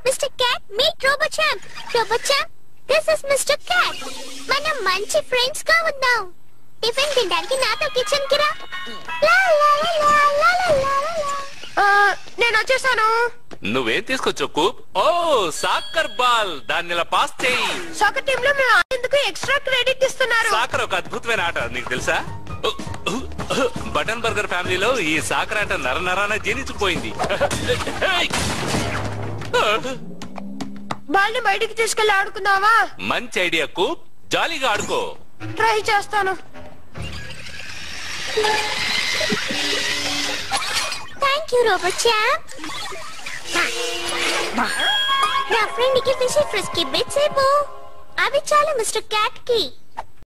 Mister Cat meet Robochamp. Robochamp, this is mister Cat. మనం మంచి friends గా ఉందాం. టిఫిన్ తినడానికి నాతో కిచెన్ కి రా. నేను వచ్చేసాను. నువ్వేం తీసుకొచ్చావు కూప్? ఓ సాకర్ బాల్, దాన్ని ఇలా పాస్ చేయి. సాకర్ టీమ్ లో మేము ఎందుకు ఎక్స్ట్రా క్రెడిట్ ఇస్తున్నారు? సాకర్ ఒక అద్భుతమైన ఆట, నీకు తెలుసా? బటన్ బర్గర్ ఫ్యామిలీలో ఈ సాకర్ ఆట నరనరాన జీర్ణించుకుపోయింది. బాల్ ని బయటికి తీసుకెళ్లి ఆడుకుందావా? మంచి ఐడియా కూప్, జాలీగా ఆడుకో. ట్రై చేస్తాను. Thank you Robochamp. నా ఫ్రెండ్ కి ఫిషీ ఫ్రిస్కీ బిట్స్ ఇవ్వు. అవి చాలు మిస్టర్ క్యాట్ కి.